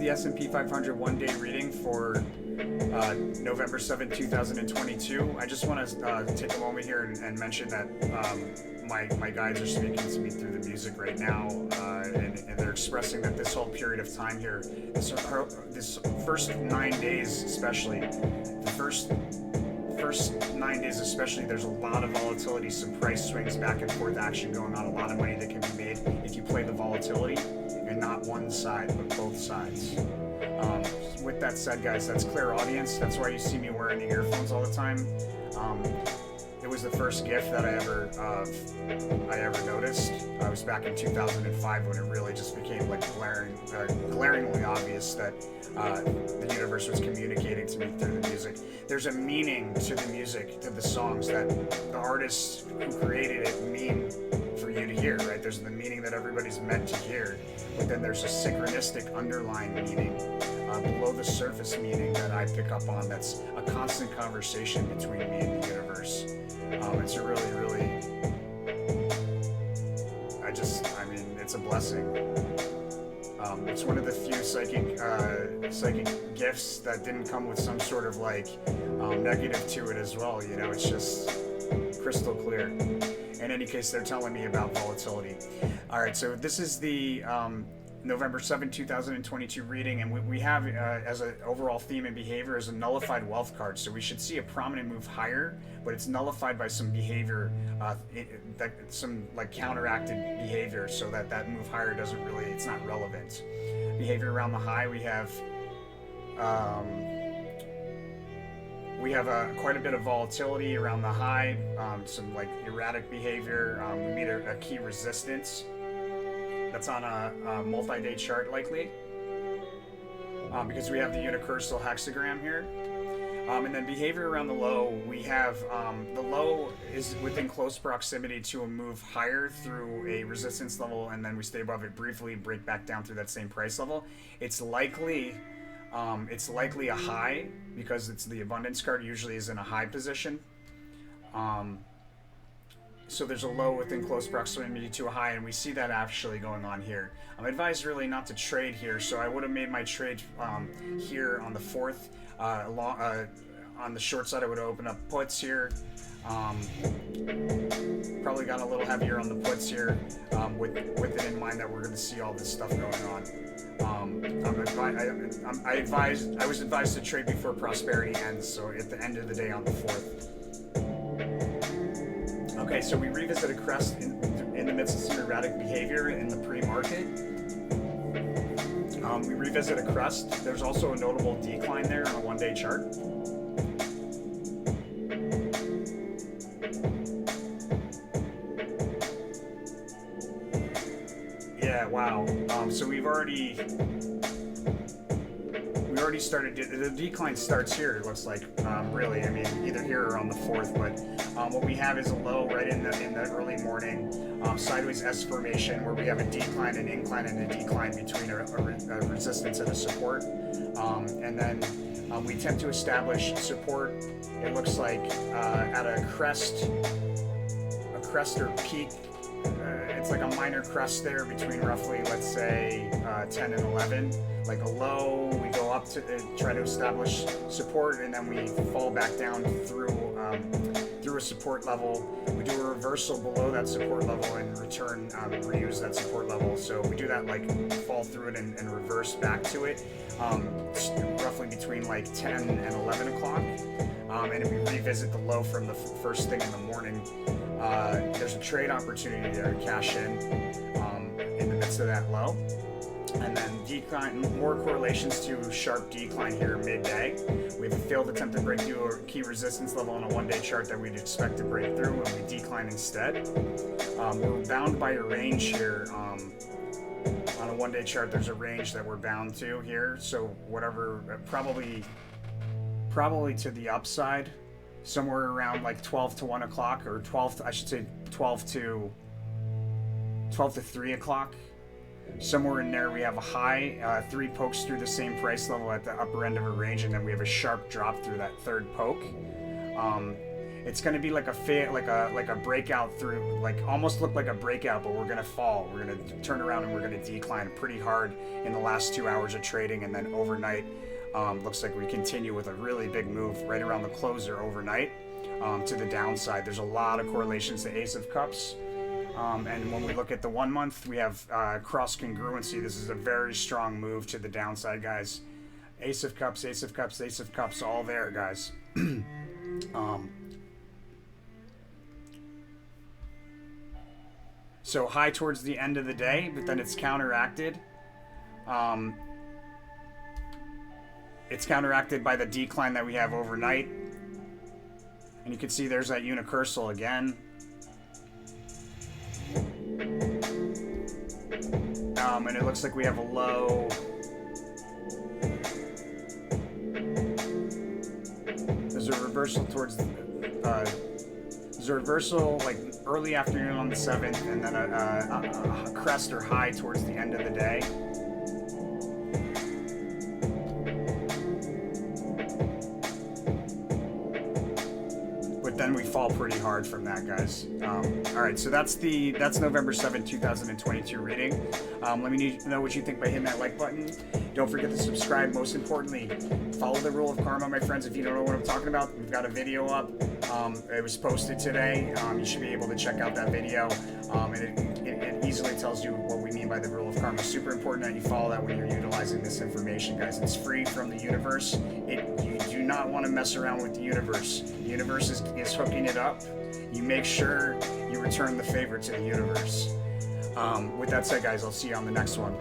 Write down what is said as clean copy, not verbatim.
the S&P 500 one-day reading for November 7th, 2022. I just want to take a moment here and mention that my guides are speaking to me through the music right now, and they're expressing that this whole period of time here, this first 9 days especially, the first 9 days especially, there's a lot of volatility, some price swings, back and forth action going on, a lot of money that can be made if you play the volatility and not one side but both sides. With that said, guys, that's clear audience. That's why you see me wearing the earphones all the time. It was the first gift that I ever noticed. I was back in 2005 when it really just became like glaringly obvious that the universe was communicating to me through the music. There's a meaning to the music, to the songs that the artists who created it mean for you to hear, right? There's the meaning that everybody's meant to hear, but then there's a synchronistic underlying meaning, below the surface meaning that I pick up on, that's a constant conversation between me and the universe. It's a really, it's a blessing. It's one of the few psychic gifts that didn't come with some sort of negative to it as well. You know, it's just crystal clear. In any case, they're telling me about volatility. All right, so this is the November 7, 2022 reading, and we have as an overall theme and behavior as a nullified wealth card. So we should see a prominent move higher, but it's nullified by some behavior, some counteracted behavior, so that move higher doesn't really, it's not relevant. Behavior around the high, we have quite a bit of volatility around the high, some erratic behavior. We meet a key resistance that's on a multi-day chart likely, because we have the unicursal hexagram here. And then behavior around the low, we have the low is within close proximity to a move higher through a resistance level, and then we stay above it briefly, break back down through that same price level. It's likely a high because it's the abundance card, usually is in a high position. So there's a low within close proximity to a high, and we see that actually going on here. I'm advised really not to trade here, so I would have made my trade here on the 4th. On the short side, I would open up puts here. Probably got a little heavier on the puts here, with it in mind that we're going to see all this stuff going on. I was advised to trade before prosperity ends, so at the end of the day on the 4th. Okay, so we revisit a crest in the midst of some erratic behavior in the pre-market. We revisit a crest. There's also a notable decline there on a one-day chart. Yeah, wow. So we already started. The decline starts here. It looks like, really. I mean, either here or on the 4th. But what we have is a low right in the early morning, sideways S formation, where we have a decline, an incline, and a decline between a resistance and a support. And then we attempt to establish support. It looks like at a crest or peak. It's like a minor crest there between roughly, let's say, 10 and 11. Like a low, we go up to try to establish support, and then we fall back down through a support level. We do a reversal below that support level and return, reuse that support level. So we do that, fall through it and reverse back to it, roughly between 10 and 11 o'clock. And if we revisit the low from the first thing in the morning, there's a trade opportunity there to cash in the midst of that low. And then decline, more correlations to sharp decline here midday. We have a failed attempt to break through a key resistance level on a one-day chart that we'd expect to break through, and we decline instead. We're bound by a range here. On a one-day chart, there's a range that we're bound to here. So whatever, probably to the upside, somewhere around 12 to 1 o'clock, or 12 to 3 o'clock. Somewhere in there we have a high, 3 pokes through the same price level at the upper end of a range, and then we have a sharp drop through that third poke. It's going to be like a breakout through, like almost look like a breakout, but we're going to fall. We're going to turn around and we're going to decline pretty hard in the last 2 hours of trading, and then overnight looks like we continue with a really big move right around the closer overnight to the downside. There's a lot of correlations to Ace of Cups. And when we look at the 1 month, we have cross congruency. This is a very strong move to the downside, guys. Ace of Cups, Ace of Cups, Ace of Cups, all there, guys. So high towards the end of the day, but then it's counteracted. It's counteracted by the decline that we have overnight. And you can see there's that unicursal again. And it looks like we have a low. There's a reversal towards there's a reversal like early afternoon on the 7th, and then a crest or high towards the end of the day. But then we fall pretty hard from that, guys. All right, so that's November 7th, 2022 reading. Let me know what you think by hitting that like button. Don't forget to subscribe. Most importantly, follow the rule of karma, my friends. If you don't know what I'm talking about, we've got a video up. It was posted today. You should be able to check out that video. And it easily tells you what we mean by the rule of karma. Super important that you follow that when you're utilizing this information, guys. It's free from the universe. You do not want to mess around with the universe. The universe is hooking it up. You make sure you return the favor to the universe. With that said, guys, I'll see you on the next one.